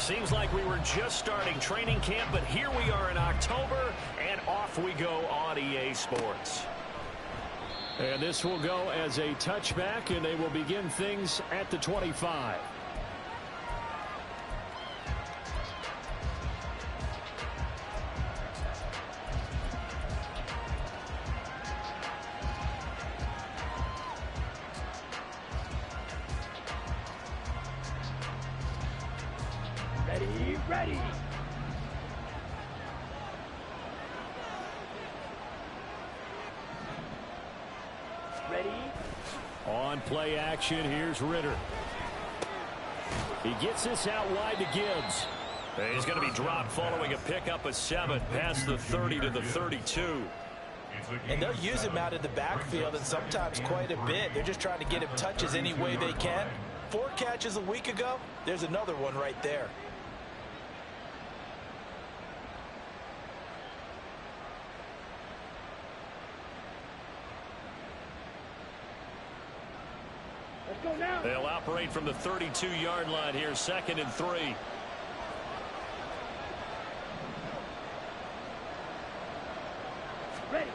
Seems like we were just starting training camp, but here we are in October, and off we go on EA Sports. And this will go as a touchback, and they will begin things at the 25. Ready. On play action, here's Ritter. He gets this out wide to Gibbs. He's going to be dropped following a pickup of 7 past the 30 to the 32. And they'll use him out in the backfield, and sometimes quite a bit. They're just trying to get him touches any way they can. 4 catches a week ago, there's another one right there. They'll operate from the 32-yard line here, 2nd and 3. Ready.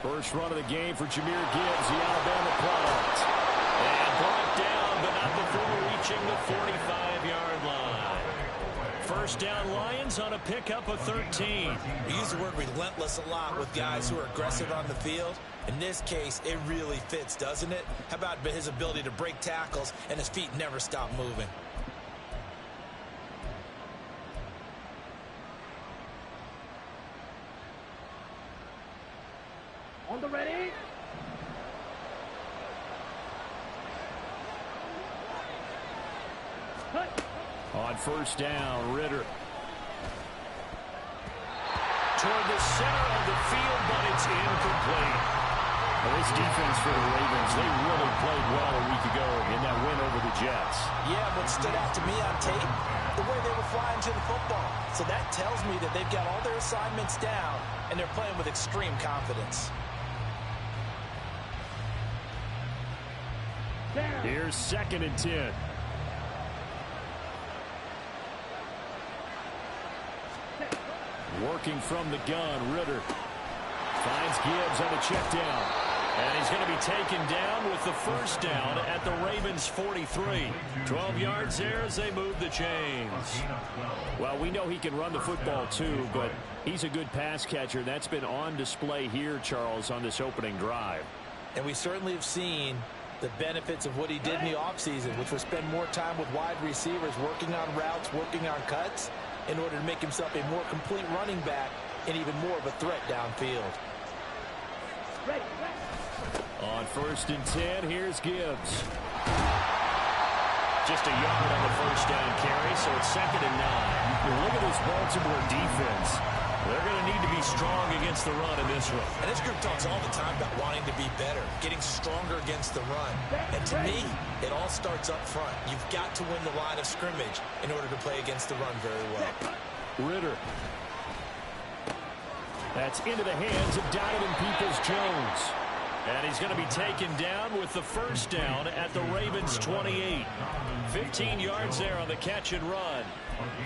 First run of the game for Jahmyr Gibbs, the Alabama product. And brought down, but not before reaching the 45-yard line. First down Lions on a pickup of 13. We use the word relentless a lot with guys who are aggressive on the field. In this case, it really fits, doesn't it? How about his ability to break tackles and his feet never stop moving? On the ready. Cut. On first down, Ritter. Toward the center of the field, but it's incomplete. Well, this defense for the Ravens, they really played well a week ago in that win over the Jets. Yeah, what stood out to me on tape, the way they were flying to the football. So that tells me that they've got all their assignments down, and they're playing with extreme confidence. Down. Here's 2nd and 10. Working from the gun, Ritter finds Gibbs on the check down. And he's going to be taken down with the first down at the Ravens' 43. 12 yards there as they move the chains. Well, we know he can run the football too, but he's a good pass catcher. That's been on display here, Charles, on this opening drive. And we certainly have seen the benefits of what he did in the offseason, which was spend more time with wide receivers, working on routes, working on cuts, in order to make himself a more complete running back and even more of a threat downfield. Ready. On 1st and 10, here's Gibbs. Just a yard on the first down carry, so it's 2nd and 9. Well, look at this Baltimore defense. They're going to need to be strong against the run in this one. And this group talks all the time about wanting to be better, getting stronger against the run. And to me, it all starts up front. You've got to win the line of scrimmage in order to play against the run very well. Ritter. That's into the hands of Donovan Peoples-Jones. And he's going to be taken down with the first down at the Ravens' 28. 15 yards there on the catch and run.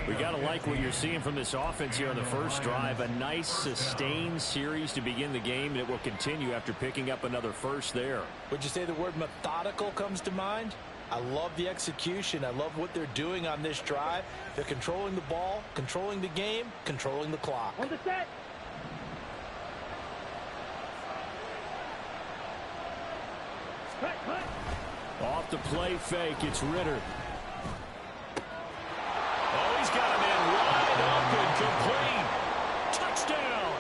We got to like what you're seeing from this offense here on the first drive. A nice, sustained series to begin the game, and it will continue after picking up another first there. Would you say the word methodical comes to mind? I love the execution. I love what they're doing on this drive. They're controlling the ball, controlling the game, controlling the clock. On the set. Cut. Off the play fake, it's Ritter. Oh, he's got him in wide open. Complete. Touchdown.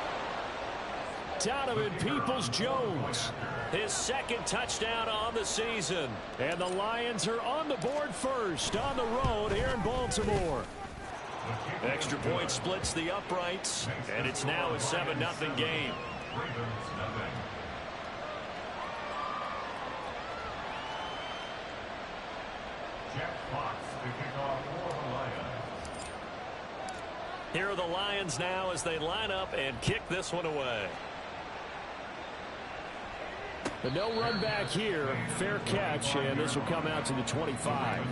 Donovan Peoples-Jones. His 2nd touchdown on the season. And the Lions are on the board first on the road here in Baltimore. Extra point splits the uprights, and it's now a 7-0 game. Here are the Lions now as they line up and kick this one away. But no run back here. Fair catch, and this will come out to the 25.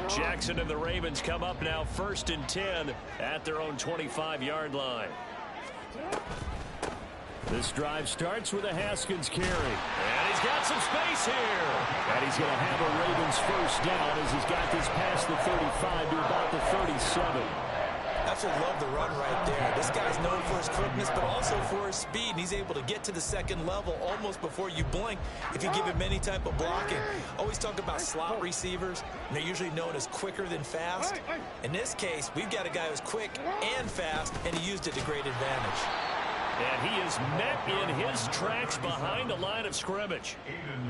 Jackson and the Ravens come up now 1st and 10 at their own 25-yard line. This drive starts with a Haskins carry. And he's got some space here. And he's going to have a Ravens first down as he's got this past the 35 to about the 37. Absolutely love the run right there. This guy's known for his quickness, but also for his speed. And he's able to get to the second level almost before you blink if you give him any type of blocking. Always talk about slot receivers, and they're usually known as quicker than fast. In this case, we've got a guy who's quick and fast, and he used it to great advantage. And he is met in his tracks behind the line of scrimmage.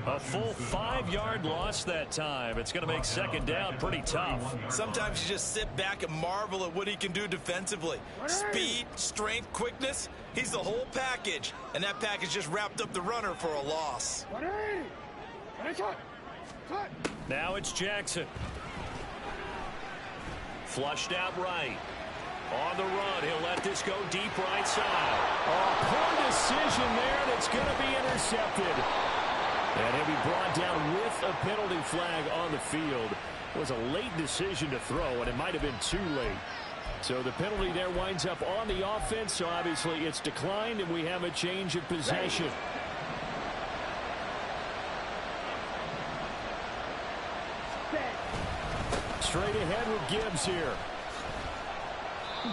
A full 5-yard loss that time. It's going to make second down pretty tough. Sometimes you just sit back and marvel at what he can do defensively. Speed, strength, quickness. He's the whole package. And that package just wrapped up the runner for a loss. Now it's Jackson. Flushed out right. On the run, he'll let this go deep right side. Oh, poor decision there, and it's going to be intercepted. And he'll be brought down with a penalty flag on the field. It was a late decision to throw, and it might have been too late. So the penalty there winds up on the offense, so obviously it's declined, and we have a change of possession. Straight ahead with Gibbs here.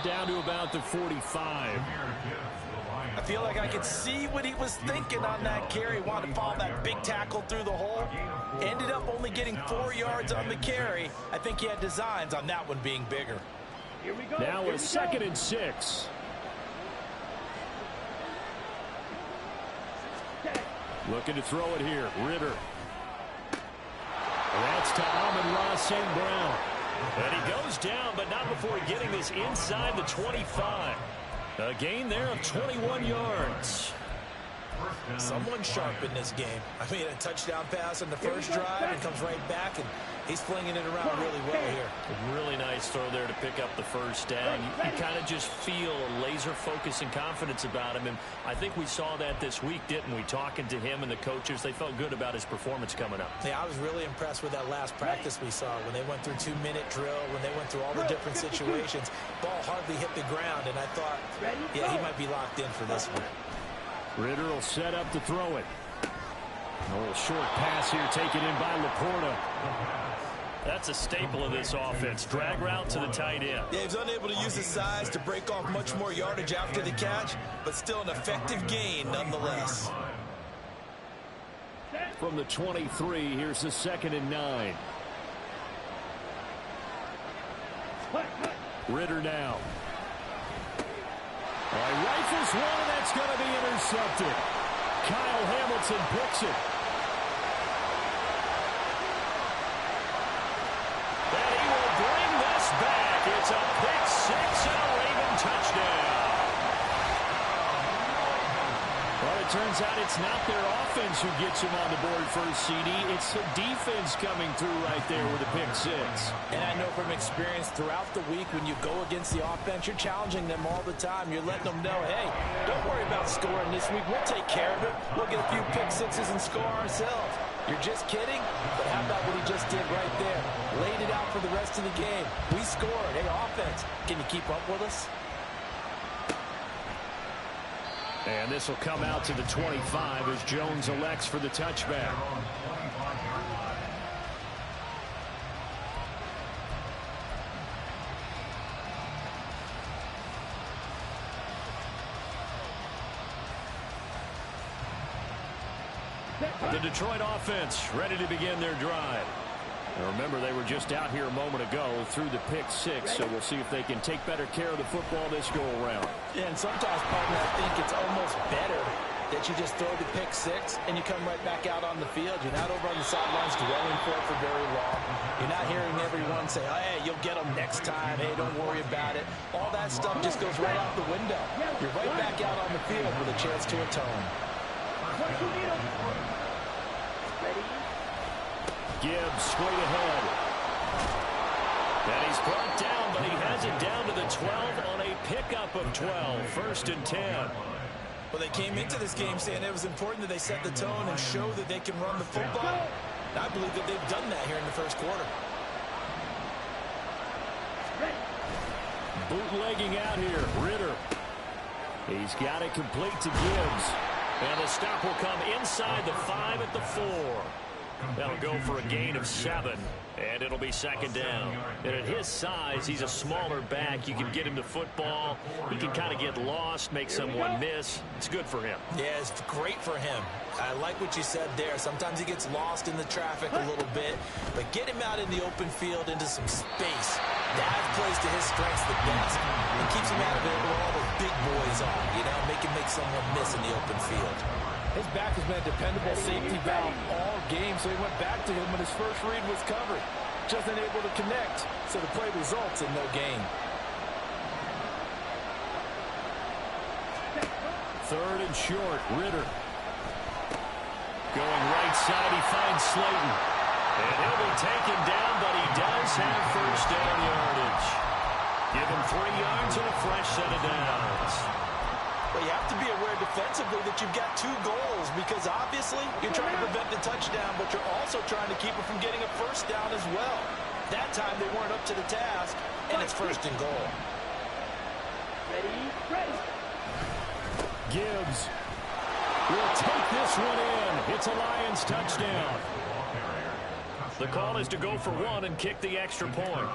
Down to about the 45. I feel like I could see what he was thinking on that carry. Wanted to follow that big tackle through the hole. Ended up only getting 4 yards on the carry. I think he had designs on that one being bigger. Here we go. Now a 2nd and 6. Looking to throw it here. Ritter. That's to Amon-Ra St. Brown. And he goes down, but not before getting this inside the 25. A gain there of 21 yards. Someone sharp in this game. I mean, a touchdown pass on the first drive and comes right back, and he's flinging it around really well here. A really nice throw there to pick up the first down. You kind of just feel a laser focus and confidence about him, and I think we saw that this week, didn't we? Talking to him and the coaches, they felt good about his performance coming up. Yeah, I was really impressed with that last practice we saw when they went through 2-minute drill, when they went through all the different situations. Ball hardly hit the ground, and I thought, yeah, he might be locked in for this one. Ritter will set up to throw it. A little short pass here taken in by Laporta. That's a staple of this offense. Drag route to the tight end. Yeah, he's unable to use his size to break off much more yardage after the catch, but still an effective gain nonetheless. From the 23, here's the 2nd and 9. Ritter now. Rifles one, and that's going to be intercepted. Kyle Hamilton picks it. And he will bring this back. It's a pick six and a Raven touchdown. Well, it turns out it's not their offense who gets him on the board first, CD. It's the defense coming through right there with a pick six. And I know from experience throughout the week when you go against the offense, you're challenging them all the time. You're letting them know, hey, don't worry about scoring this week. We'll take care of it. We'll get a few pick sixes and score ourselves. You're just kidding? But how about what he just did right there? Laid it out for the rest of the game. We scored. Hey, offense, can you keep up with us? And this will come out to the 25 as Jones elects for the touchback. The Detroit offense ready to begin their drive. Now remember, they were just out here a moment ago through the pick six, so we'll see if they can take better care of the football this go-around. Yeah, and sometimes, partner, I think it's almost better that you just throw the pick six and you come right back out on the field. You're not over on the sidelines dwelling for it for very long. You're not hearing everyone say, oh, hey, you'll get them next time. Hey, don't worry about it. All that stuff just goes right out the window. You're right back out on the field with a chance to atone. Gibbs straight ahead. And he's brought down, but he has it down to the 12 on a pickup of 12. 1st and 10. Well, they came into this game saying it was important that they set the tone and show that they can run the football. And I believe that they've done that here in the first quarter. bootlegging out here. Ridder. He's got it complete to Gibbs. And the stop will come inside the 5 at the 4. That'll go for a gain of 7. And it'll be second down. And at his size, he's a smaller back. You can get him to football. He can kind of get lost, make someone miss. It's good for him. Yeah, it's great for him. I like what you said there. Sometimes he gets lost in the traffic a little bit. But get him out in the open field into some space. That plays to his strengths the best. And keeps him out of it where all the big boys are. You know, make someone miss in the open field. His back has been a dependable safety valve all game, so he went back to him when his first read was covered. Just unable to connect, so the play results in no gain. Third and short, Ridder. Going right side, he finds Slayton. And he'll be taken down, but he does have first down yardage. Give him 3 yards and a fresh set of downs. But you have to be aware defensively that you've got 2 goals, because obviously you're trying to prevent the touchdown, but you're also trying to keep it from getting a first down as well. That time they weren't up to the task, and it's first and goal. Ready. Gibbs will take this one in. It's a Lions touchdown. The call is to go for 1 and kick the extra point.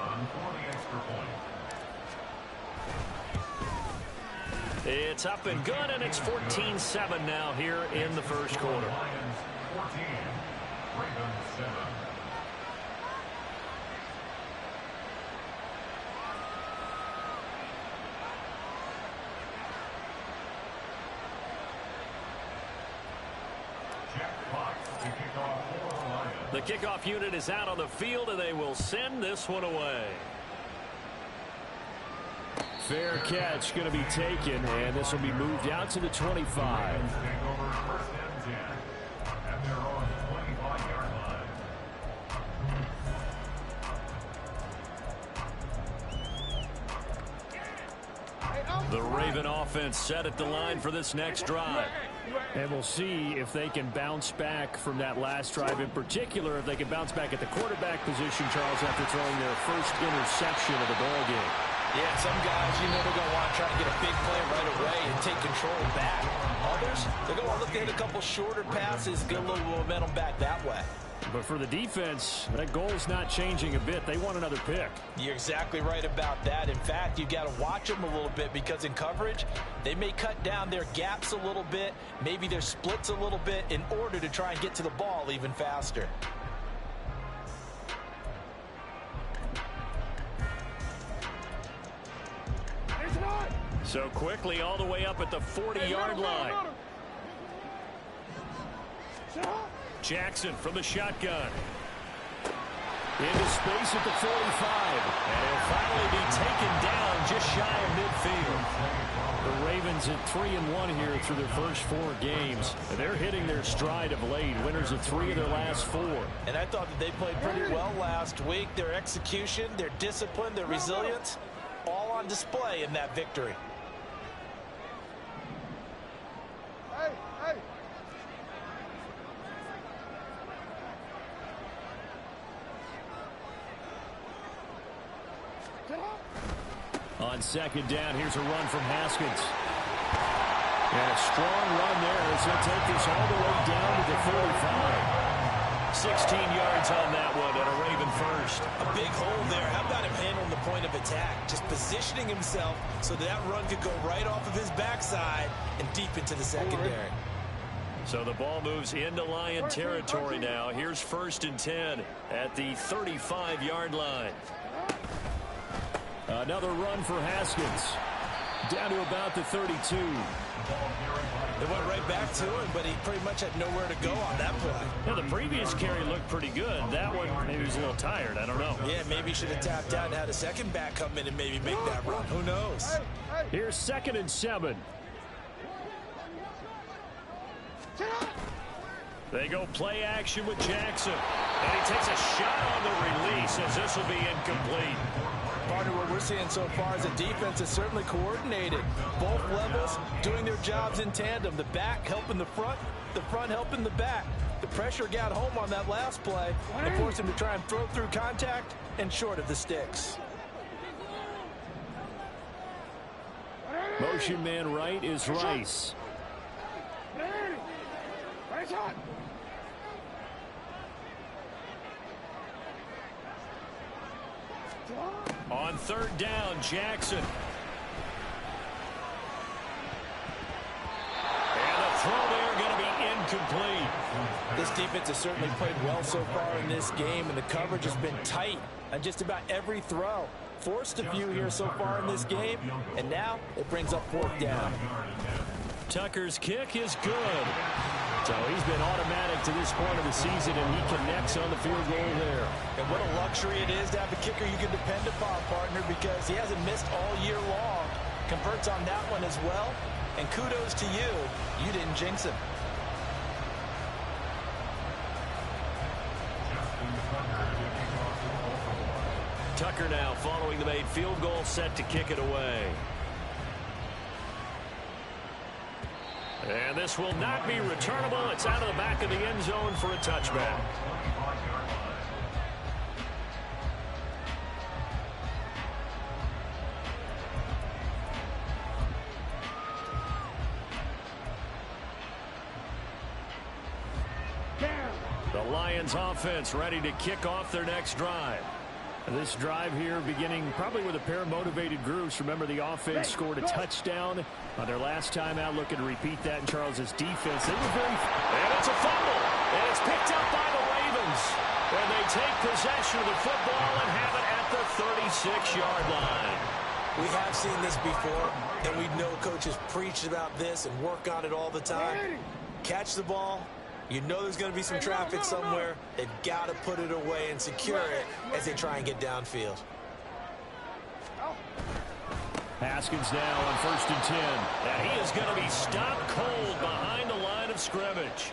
It's up and good, and it's 14-7 now here in the first quarter. The kickoff unit is out on the field, and they will send this one away. Fair catch going to be taken, and this will be moved out to the 25. The Raven offense set at the line for this next drive. And we'll see if they can bounce back from that last drive. In particular, if they can bounce back at the quarterback position, Charles, after throwing their first interception of the ball game. Yeah, some guys, you know, they're going to want to try to get a big play right away and take control back. Others, they're going to look to hit a couple shorter passes, get a little momentum back that way. But for the defense, that goal's not changing a bit. They want another pick. You're exactly right about that. In fact, you've got to watch them a little bit, because in coverage, they may cut down their gaps a little bit, maybe their splits a little bit, in order to try and get to the ball even faster. So quickly all the way up at the 40-yard line. Jackson from the shotgun. Into space at the 45. And he'll finally be taken down just shy of midfield. The Ravens at 3-1 here through their first 4 games. They're hitting their stride of late. Winners of 3 of their last 4. And I thought that they played pretty well last week. Their execution, their discipline, their resilience, all on display in that victory. On second down, here's a run from Haskins. And a strong run there as he'll take this all the way down to the 45. 16 yards on that one, and a Raven first. A big hole there. How about him handling the point of attack? Just positioning himself so that run could go right off of his backside and deep into the secondary. So the ball moves into Lion territory now. Here's 1st and 10 at the 35-yard line. Another run for Haskins. Down to about the 32. They went right back to him, but he pretty much had nowhere to go on that play. Now, the previous carry looked pretty good. That one, maybe he was a little tired. I don't know. Yeah, maybe he should have tapped out and had a second back come in and maybe make that run. Who knows? Here's 2nd and 7. They go play action with Jackson. And he takes a shot on the release as this will be incomplete. Partner, what we're seeing so far is a defense is certainly coordinated. Both levels doing their jobs in tandem. The back helping the front helping the back. The pressure got home on that last play and forced him to try and throw through contact and short of the sticks. Motion man right is Rice. On third down, Jackson. And the throw there going to be incomplete. This defense has certainly played well so far in this game, and the coverage has been tight on just about every throw. Forced a few here so far in this game, and now it brings up fourth down. Tucker's kick is good. So he's been automatic to this point of the season, and he connects on the field goal there. And what a luxury it is to have a kicker you can depend upon, partner, because he hasn't missed all year long. Converts on that one as well. And kudos to you. You didn't jinx him. Tucker now following the made field goal, set to kick it away. And this will not be returnable. It's out of the back of the end zone for a touchback. The Lions offense ready to kick off their next drive. This drive here beginning probably with a pair of motivated groups. Remember, the offense scored a touchdown on their last time out. Looking to repeat that in Charles's defense. They were very... And it's a fumble. And it's picked up by the Ravens. And they take possession of the football and have it at the 36-yard line. We have seen this before, and we know coaches preach about this and work on it all the time. Catch the ball. You know there's going to be some traffic somewhere. They've got to put it away and secure it as they try and get downfield. Haskins now on 1st and 10. And he is going to be stopped cold behind the line of scrimmage.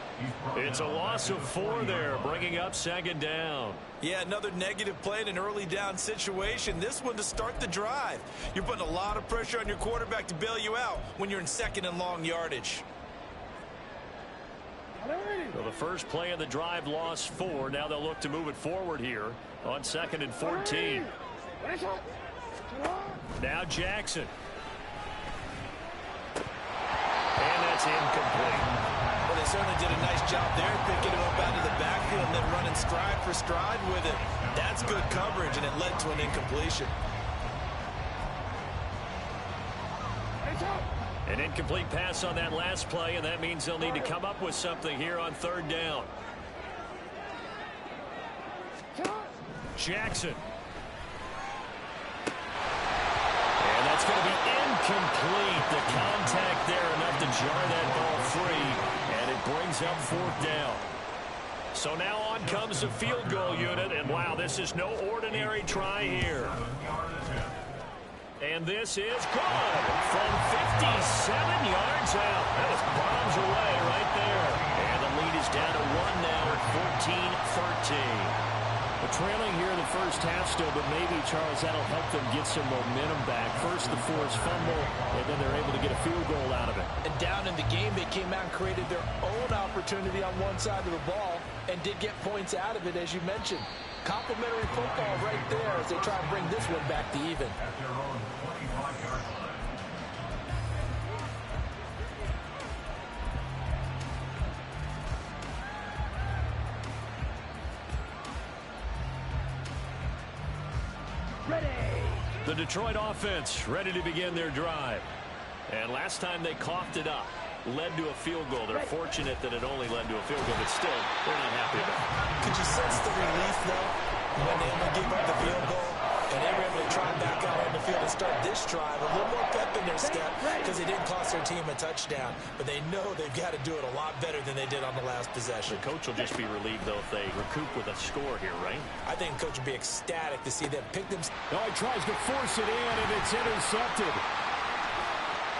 It's a loss of 4 there, bringing up 2nd down. Yeah, another negative play in an early down situation. This one to start the drive. You're putting a lot of pressure on your quarterback to bail you out when you're in 2nd and long yardage. So the first play of the drive lost 4. Now they'll look to move it forward here on 2nd and 14. Now Jackson. And that's incomplete. Well, they certainly did a nice job there, picking him up out of the backfield and then running stride for stride with it. That's good coverage, and it led to an incompletion. An incomplete pass on that last play, and that means they'll need to come up with something here on 3rd down. Jackson. And that's going to be incomplete. The contact there enough to jar that ball free, and it brings up 4th down. So now on comes the field goal unit, and wow, this is no ordinary try here. And this is good from 57 yards out. That was bombs away right there. And the lead is down to 1 now at 14-13. The trailing here in the first half still, but maybe, Charles, that'll help them get some momentum back. First the forced fumble, and then they're able to get a field goal out of it. And down in the game, they came out and created their own opportunity on one side of the ball and did get points out of it, as you mentioned. Complimentary football right there as they try and bring this one back to even. The Detroit offense ready to begin their drive. And last time they coughed it up, led to a field goal. They're fortunate that it only led to a field goal, but still, they're not happy about it. Could you sense the relief, though, when they only gave up the field goal and they were able to try back out on the field and start this drive? A little more pep in their step because they didn't cost their team a touchdown, but they know they've got to do it a lot better than they did on the last possession. The coach will just be relieved, though, if they recoup with a score here, right? I think the coach will be ecstatic to see them pick them. Oh, he tries to force it in, and it's intercepted.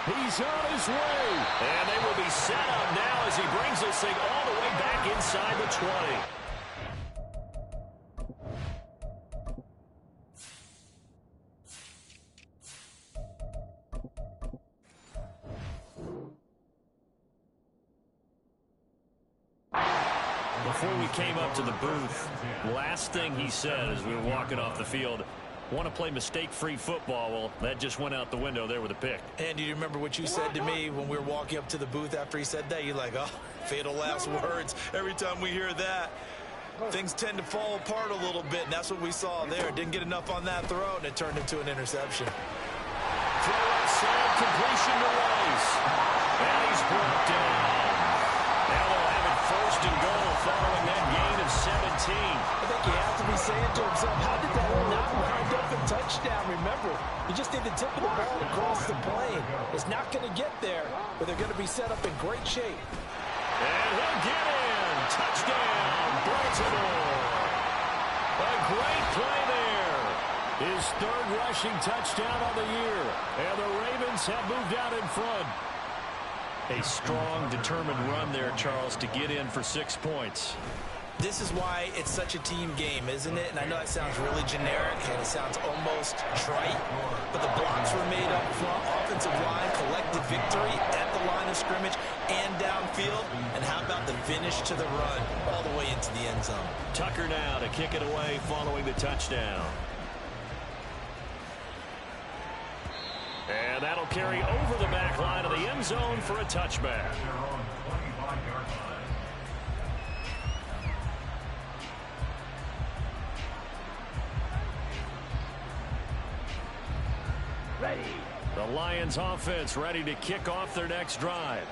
He's on his way. And they will be set up now as he brings this thing all the way back inside the 20. Before we came up to the booth, last thing he said as we were walking off the field, Want to play mistake-free football. Well, that just went out the window there with a pick. And you remember what you said to me when we were walking up to the booth after he said that? You're like, oh, fatal last words. Every time we hear that, things tend to fall apart a little bit, and that's what we saw there. Didn't get enough on that throw, and it turned into an interception. Throw outside, completion to Rice. And he's brought down. Now they'll have it first and goal following that gain of 17. I think he has to be saying to himself, how did that not wind up a touchdown? Remember, you just need the tip of the ball across the plane. It's not going to get there, but they're going to be set up in great shape. And he'll get in. Touchdown, Baltimore. A great play there. His third rushing touchdown on the year. And the Ravens have moved out in front. A strong, determined run there, Charles, to get in for 6 points. This is why it's such a team game, isn't it? And I know that sounds really generic and it sounds almost trite, but the blocks were made up front. Offensive line collected victory at the line of scrimmage and downfield. And how about the finish to the run all the way into the end zone? Tucker now to kick it away following the touchdown. And that'll carry over the back line of the end zone for a touchback. Ready. The Lions offense ready to kick off their next drive.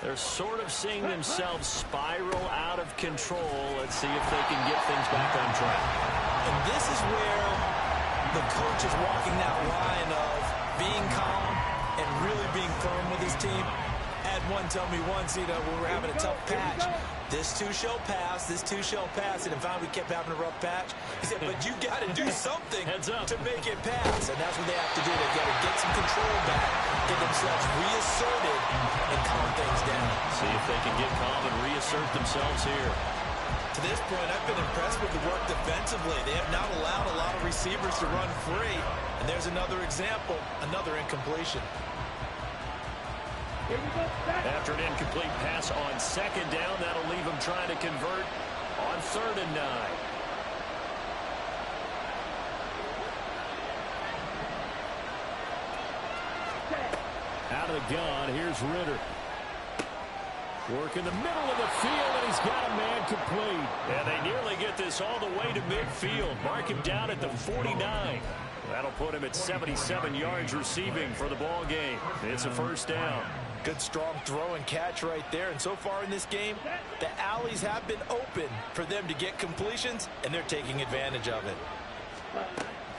They're sort of seeing themselves spiral out of control. Let's see if they can get things back on track. And this is where the coach is walking that line of being calm and really being firm with his team. Had one tell me once, when we were having a tough patch, this too shall pass, this too shall pass, and if we kept having a rough patch, he said, but you got to do something to make it pass, and that's what they have to do. They got to get some control back, get themselves reasserted, and calm things down. See if they can get calm and reassert themselves here. To this point, I've been impressed with the work defensively. They have not allowed a lot of receivers to run free, and there's another example, another incompletion. Here we go. After an incomplete pass on second down, that'll leave them trying to convert on 3rd and 9. Out of the gun, here's Ritter. Work in the middle of the field, and he's got a man complete. And they nearly get this all the way to midfield. Mark him down at the 49. That'll put him at 77 yards receiving for the ball game. It's a first down. Good, strong throw and catch right there. And so far in this game, the alleys have been open for them to get completions, and they're taking advantage of it.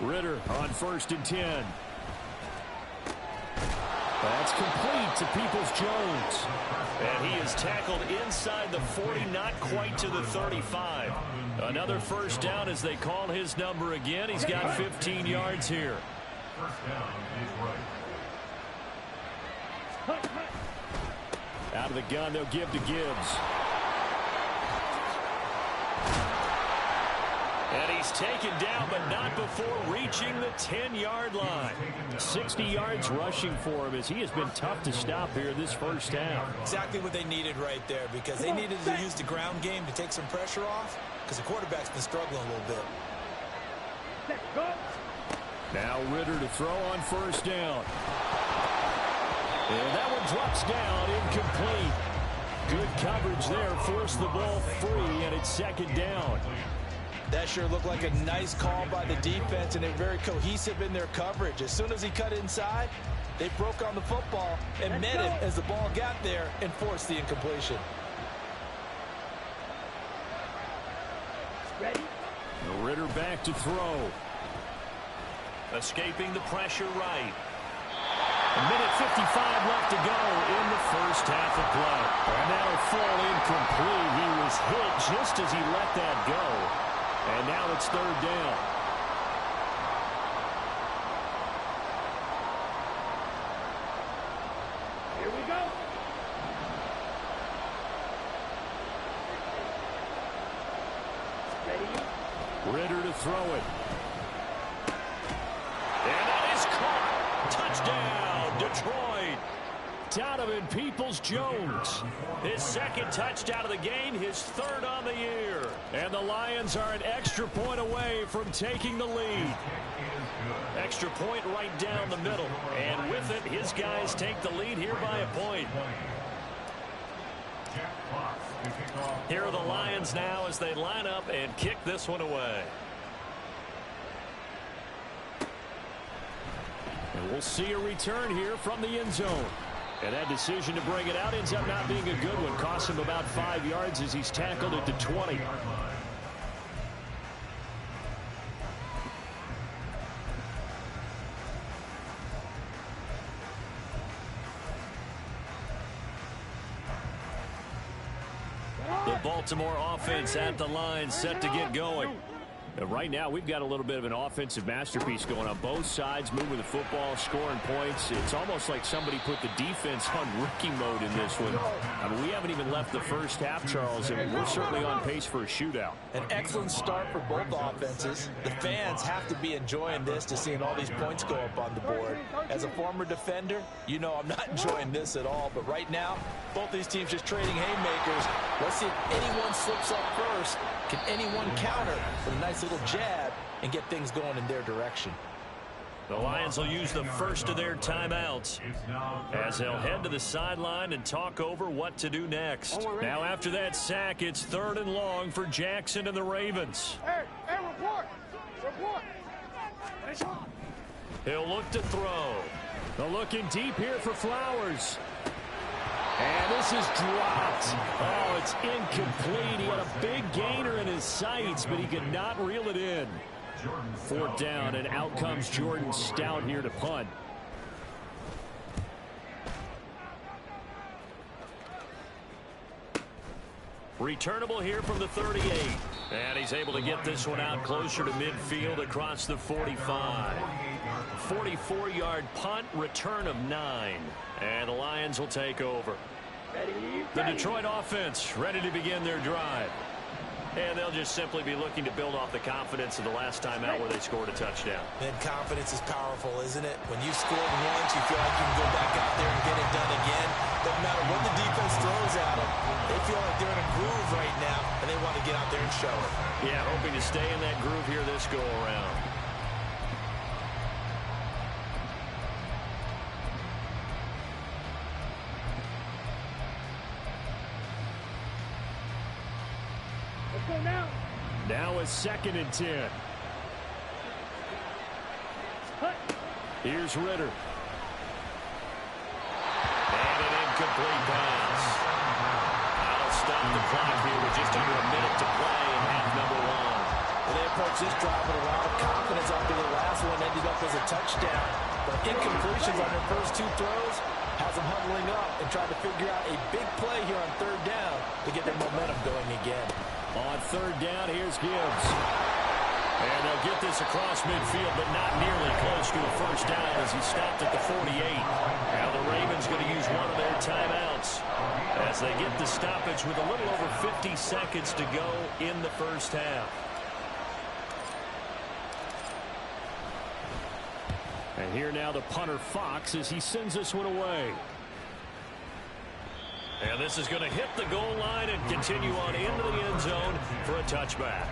Ritter on 1st and 10. That's complete to Peoples-Jones. And he is tackled inside the 40, not quite to the 35. Another first down as they call his number again. He's got 15 yards here. Out of the gun, they'll give to Gibbs. And he's taken down, but not before reaching the 10-yard line. 60 yards rushing for him as he has been tough to stop here this first half. Exactly what they needed right there, because they needed to use the ground game to take some pressure off, because the quarterback's been struggling a little bit. Let's go. Now Ritter to throw on 1st down. And that one drops down, incomplete. Good coverage there, forced the ball free, and it's 2nd down. That sure looked like a nice call by the defense, and they're very cohesive in their coverage. As soon as he cut inside, they broke on the football and met him as the ball got there and forced the incompletion. Ready. Ritter back to throw. Escaping the pressure right. A minute 55 left to go in the first half of play. And that'll fall incomplete. He was hit just as he let that go. And now it's 3rd down. Here we go. Ready. Ritter to throw it. And that is caught. Touchdown, Detroit. Donovan Peoples-Jones. His 2nd touchdown of the game, his 3rd on the year. And the Lions are an extra point away from taking the lead. extra point right down the middle. And with it, his guys take the lead here by a point. Here are the Lions now as they line up and kick this one away. And we'll see a return here from the end zone. And that decision to bring it out ends up not being a good one. Cost him about 5 yards as he's tackled at the 20. The Baltimore offense at the line, set to get going. And right now, we've got a little bit of an offensive masterpiece going on both sides, moving the football, scoring points. It's almost like somebody put the defense on rookie mode in this one. I mean, we haven't even left the first half, Charles, and we're certainly on pace for a shootout. An excellent start for both offenses. The fans have to be enjoying this to seeing all these points go up on the board. As a former defender, you know I'm not enjoying this at all. But right now, both these teams just trading haymakers. Let's see if anyone slips up first. Can anyone counter with a nice little jab and get things going in their direction? The Lions will use the first of their timeouts as they'll head to the sideline and talk over what to do next. Now after that sack, it's 3rd and long for Jackson and the Ravens. Hey, report! He'll look to throw. They're looking deep here for Flowers. And this is dropped. Oh, it's incomplete. He had a big gainer in his sights, but he could not reel it in. 4th down, and out comes Jordan Stout here to punt. Returnable here from the 38. And he's able to get this one out closer to midfield across the 45. 44-yard punt, return of 9. And the Lions will take over. The Detroit offense ready to begin their drive. And they'll just simply be looking to build off the confidence of the last time out where they scored a touchdown. And confidence is powerful, isn't it? When you scored once, you feel like you can go back out there and get it done again. Doesn't matter what the defense throws at them. They feel like they're in a groove right now, and they want to get out there and show it. Yeah, hoping to stay in that groove here this go-around. Now it's 2nd and 10. Here's Ritter. And an incomplete pass. That'll stop the clock here with just under a minute to play in half number 1. Well, they approached this drive with a lot of confidence after the last one ended up as a touchdown. But incompletions on their first 2 throws has them huddling up and trying to figure out a big play here on 3rd down to get their momentum going again. On 3rd down, here's Gibbs. And they'll get this across midfield, but not nearly close to a first down as he stopped at the 48. Now the Ravens going to use one of their timeouts as they get the stoppage with a little over 50 seconds to go in the first half. And here now the punter Fox as he sends this one away. And this is going to hit the goal line and continue on into the end zone for a touchback.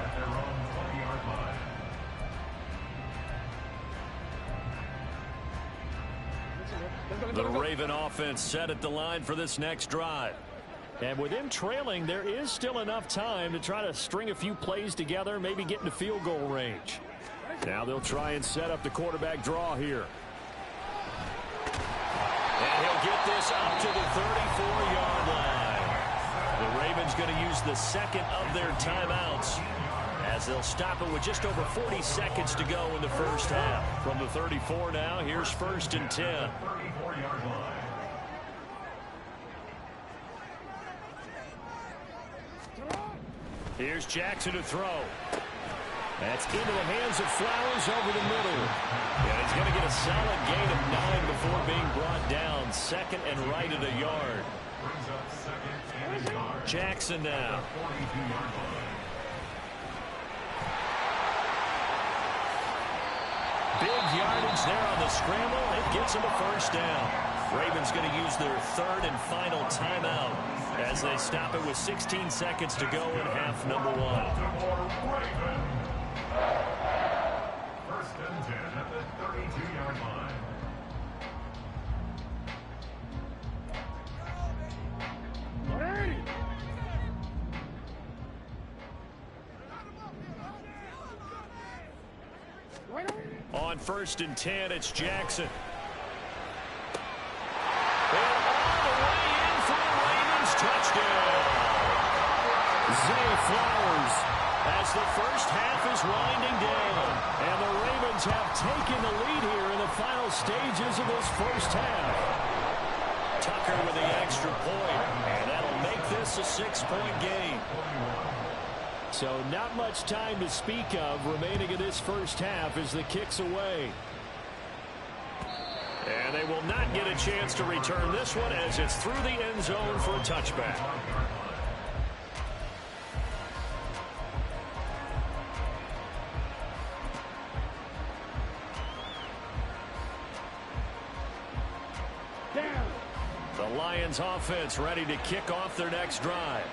The Raven offense set at the line for this next drive. And with him trailing, there is still enough time to try to string a few plays together, maybe get into field goal range. Now they'll try and set up the quarterback draw here. And he'll get this up to the 34-yard line. The Ravens going to use the 2nd of their timeouts as they'll stop it with just over 40 seconds to go in the first half. From the 34 now, here's 1st and 10. Here's Jackson to throw. That's into the hands of Flowers over the middle. And he's going to get a solid gain of 9 before being brought down. 2nd and right at a yard. Jackson now. Big yardage there on the scramble. It gets him a first down. Ravens going to use their 3rd and final timeout as they stop it with 16 seconds to go in half number 1. at the 32-yard line. On 1st and 10, it's Jackson. Touchdown. Zay Flowers as the first half is winding down. And the Ravens have taken the lead here in the final stages of this first half. Tucker with the extra point, and that'll make this a 6-point game. So not much time to speak of remaining in this first half as the kick's away. And they will not get a chance to return this one as it's through the end zone for a touchback. The Lions offense ready to kick off their next drive.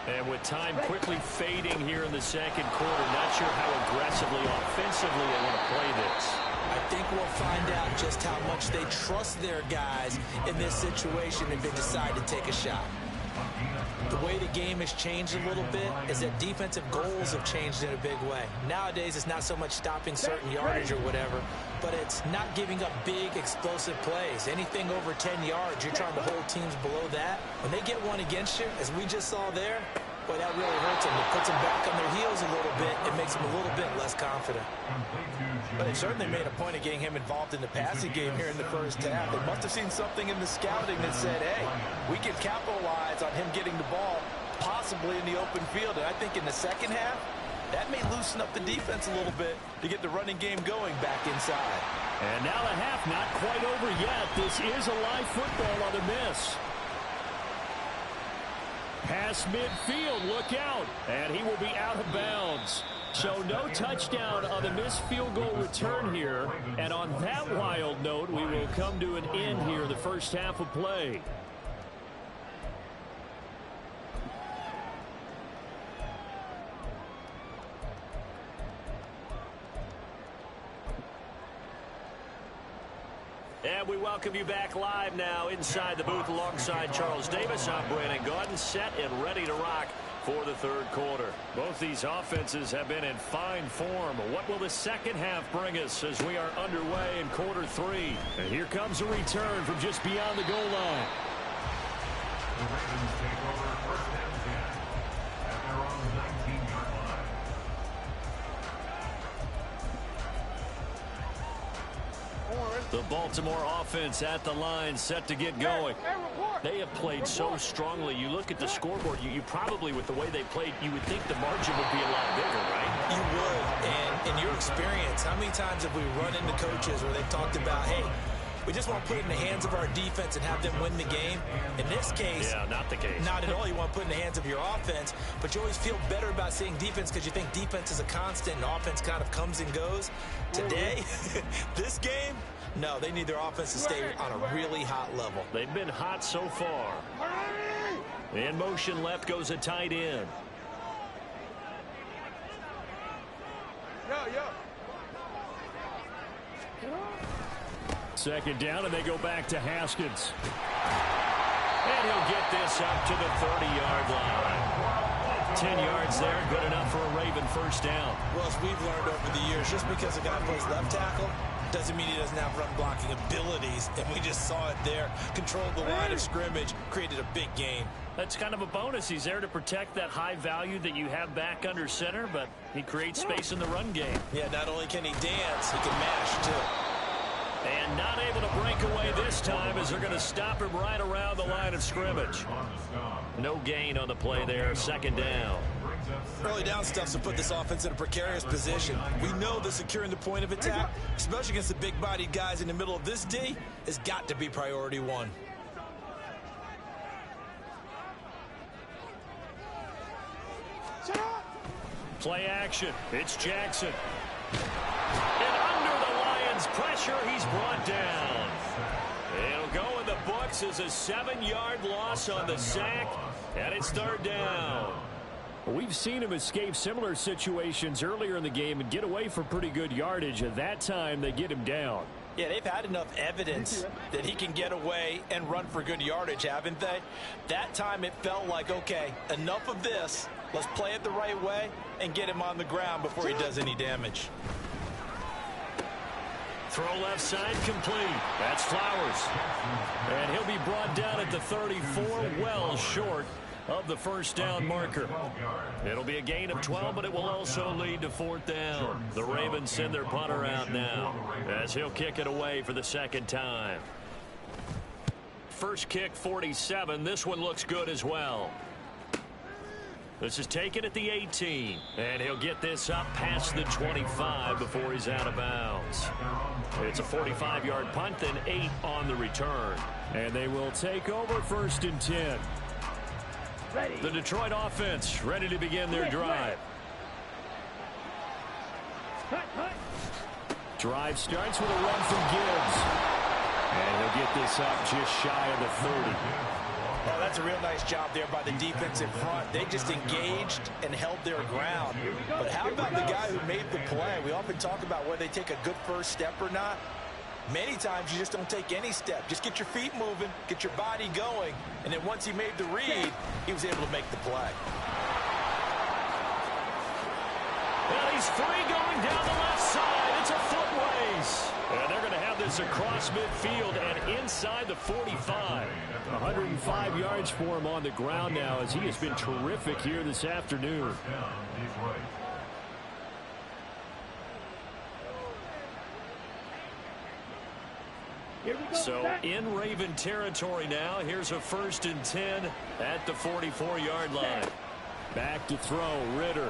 And with time quickly fading here in the second quarter, not sure how aggressively, offensively they want to play this. I think we'll find out just how much they trust their guys in this situation if they decide to take a shot. The way the game has changed a little bit is that defensive goals have changed in a big way. Nowadays, it's not so much stopping certain yardage or whatever, but it's not giving up big, explosive plays. Anything over 10 yards, you're trying to hold teams below that. When they get one against you, as we just saw there, boy, that really hurts them. It puts them back on their heels a little bit. It makes them a little bit less confident. But they certainly made a point of getting him involved in the passing game here in the first half. They must have seen something in the scouting that said, hey, we can capitalize on him getting the ball possibly in the open field. And I think in the second half, that may loosen up the defense a little bit to get the running game going back inside. And now the half not quite over yet. This is a live football on the miss. Pass midfield, look out, and he will be out of bounds. So no touchdown on the missed field goal return here. And on that wild note, we will come to an end here in the first half of play. And we welcome you back live now inside the booth alongside Charles Davis. I'm Brandon Gaudin, set and ready to rock for the third quarter. Both these offenses have been in fine form. What will the second half bring us as we are underway in quarter three? And here comes a return from just beyond the goal line. The Ravens take over 1st and 10 at their own 19-yard line. The Baltimore offense at the line, set to get going. They have played so strongly. You look at the scoreboard, you probably, with the way they played, you would think the margin would be a lot bigger, right? You would. And in your experience, how many times have we run into coaches where they've talked about, hey, we just want to put it in the hands of our defense and have them win the game? In this case, yeah, not the case. Not at all. You want to put it in the hands of your offense, but you always feel better about seeing defense because you think defense is a constant and offense kind of comes and goes. Today, this game, no, they need their offense to stay on a really hot level. They've been hot so far. In motion left goes a tight end. Second down, and they go back to Haskins. And he'll get this up to the 30-yard line. 10 yards there, good enough for a Raven first down. Well, as we've learned over the years, just because a guy plays left tackle doesn't mean he doesn't have run blocking abilities, and we just saw it there. Controlled the line of scrimmage, created a big gain. That's kind of a bonus. He's there to protect that high value that you have back under center, but he creates space in the run game. Yeah, not only can he dance, he can mash, too. And not able to break away this time as they're going to stop him right around the line of scrimmage. No gain on the play there, second down. Early down stuff to put this offense in a precarious position. We know that securing the point of attack, especially against the big-bodied guys in the middle of this D, has got to be priority one. Play action. It's Jackson. And under the Lions' pressure, he's brought down. It'll go in the books as a 7-yard loss on the sack, and it's third down. We've seen him escape similar situations earlier in the game and get away for pretty good yardage. At that time, they get him down. Yeah, they've had enough evidence that he can get away and run for good yardage, haven't they? That time it felt like, okay, enough of this. Let's play it the right way and get him on the ground before he does any damage. Throw left side complete. That's Flowers. And he'll be brought down at the 34, well short of the first down marker. It'll be a gain of 12, but it will also lead to 4th down. The Ravens send their punter out now as he'll kick it away for the second time. First kick, 47. This one looks good as well. This is taken at the 18, and he'll get this up past the 25 before he's out of bounds. It's a 45-yard punt, then 8 on the return. And they will take over 1st and 10. Ready. The Detroit offense ready to begin their drive. Cut. Drive starts with a run from Gibbs. And he'll get this up just shy of the 30. Oh, that's a real nice job there by the defensive front. They just engaged and held their ground. But how about the guy who made the play? We often talk about whether they take a good first step or not. Many times you just don't take any step. Just get your feet moving, get your body going, and then once he made the read, he was able to make the play. And he's free going down the left side. It's a foot race. And they're going to have this across midfield and inside the 45. 105 yards for him on the ground now as he has been terrific here this afternoon. So in Raven territory now. Here's a 1st and 10 at the 44-yard line. Back to throw, Ritter.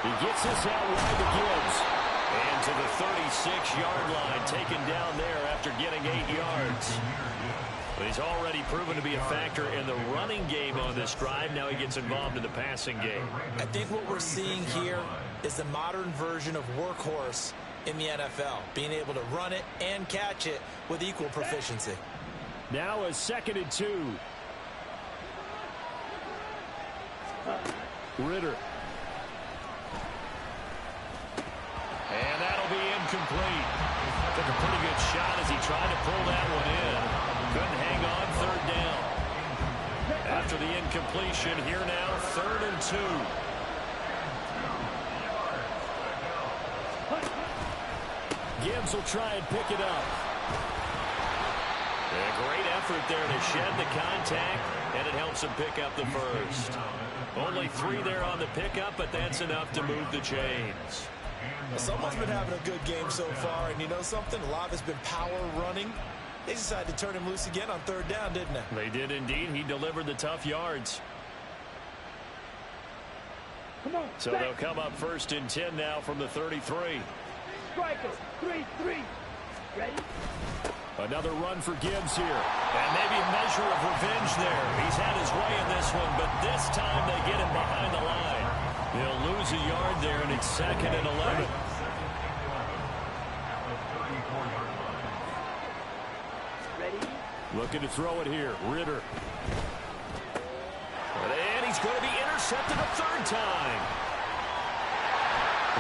He gets this out wide to Gibbs. And to the 36-yard line, taken down there after getting 8 yards. But he's already proven to be a factor in the running game on this drive. Now he gets involved in the passing game. I think what we're seeing here is the modern version of workhorse in the NFL, being able to run it and catch it with equal proficiency. Now a 2nd and 2. Ritter. And that'll be incomplete. Took a pretty good shot as he tried to pull that one in. Couldn't hang on, 3rd down. After the incompletion, here now, 3rd and 2. Gibbs will try and pick it up. A great effort there to shed the contact, and it helps him pick up the first. Only 3 there on the pickup, but that's enough to move the chains. Someone's been having a good game so far, and you know something? A lot has been power running. They decided to turn him loose again on 3rd down, didn't they? They did indeed. He delivered the tough yards. Come on. So they'll come up 1st and 10 now from the 33. Strikers. 3-3. Ready. Another run for Gibbs here. And maybe a measure of revenge there. He's had his way in this one, but this time they get him behind the line. He'll lose a yard there, and it's 2nd and 11. Ready. Looking to throw it here. Ritter. And he's going to be intercepted a 3rd time.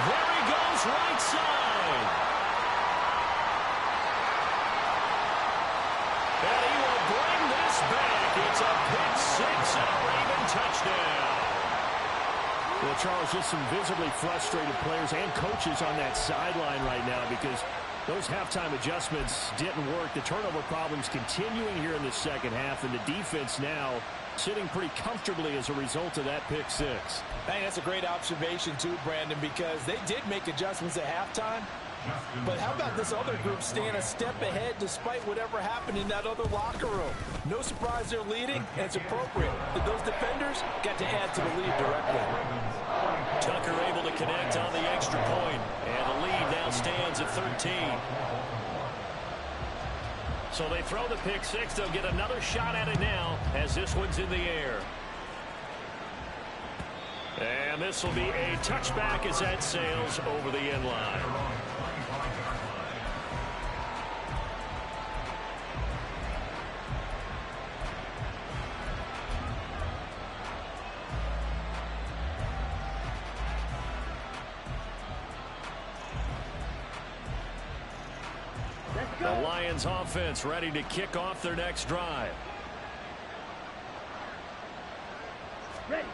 There he goes, right side. And he will bring this back. It's a pick 6 and a Raven touchdown. Well, Charles, just some visibly frustrated players and coaches on that sideline right now because those halftime adjustments didn't work. The turnover problems continuing here in the second half, and the defense now sitting pretty comfortably as a result of that pick 6. I think that's a great observation too, Brandon, because they did make adjustments at halftime. But how about this other group staying a step ahead despite whatever happened in that other locker room? No surprise they're leading, and it's appropriate that those defenders got to add to the lead directly. Tucker able to connect on the extra point, and the lead now stands at 13. So they throw the pick 6. They'll get another shot at it now as this one's in the air. And this will be a touchback as that sails over the end line. The Lions offense ready to kick off their next drive. Ready.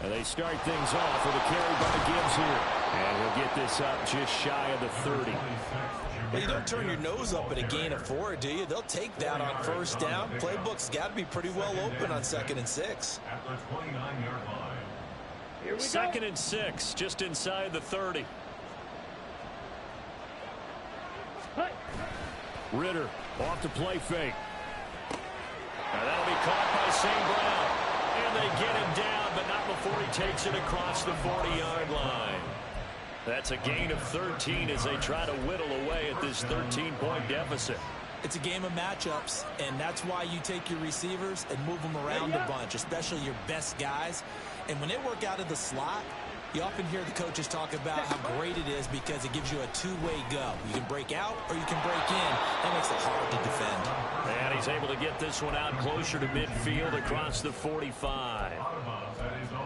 And they start things off with a carry by Gibbs here. And he'll get this up just shy of the 30. Well, you don't turn your nose up at a gain of 4, do you? They'll take that on first down. Playbook's got to be pretty well open on 2nd and 6. At the 29-yard line. Here we go. 2nd and 6, just inside the 30. Hut. Ritter off the play fake. And that'll be caught by St. Brown. And they get him down, but not before he takes it across the 40-yard line. That's a gain of 13 as they try to whittle away at this 13-point deficit. It's a game of matchups, and that's why you take your receivers and move them around a bunch, especially your best guys. And when they work out of the slot, you often hear the coaches talk about how great it is because it gives you a two-way go. You can break out or you can break in. That makes it hard to defend. And he's able to get this one out closer to midfield across the 45.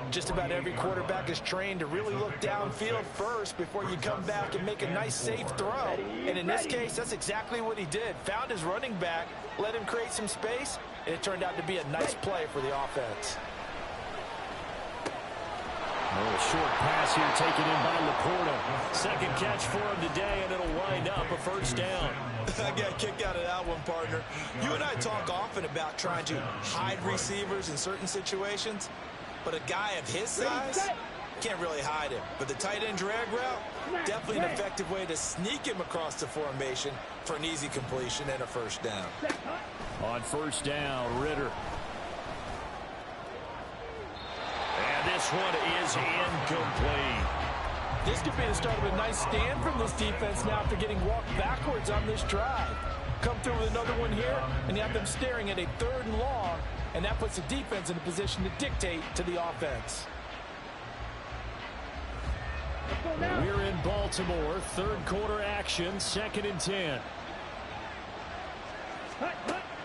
Just about every quarterback is trained to really look downfield first before you come back and make a nice, safe throw. And in this case, that's exactly what he did. Found his running back, let him create some space, and it turned out to be a nice play for the offense. A little short pass here taken in by Laporta. Second catch for him today, and it'll wind up a first down. I got a kick out of that one, partner. You and I talk often about trying to hide receivers in certain situations, but a guy of his size can't really hide him. But the tight end drag route, definitely an effective way to sneak him across the formation for an easy completion and a first down. On first down, Ritter. And this one is incomplete. This could be the start of a nice stand from this defense now after getting walked backwards on this drive. Come through with another one here, and you have them staring at a 3rd and long, and that puts the defense in a position to dictate to the offense. We're in Baltimore, 3rd quarter action, 2nd and 10.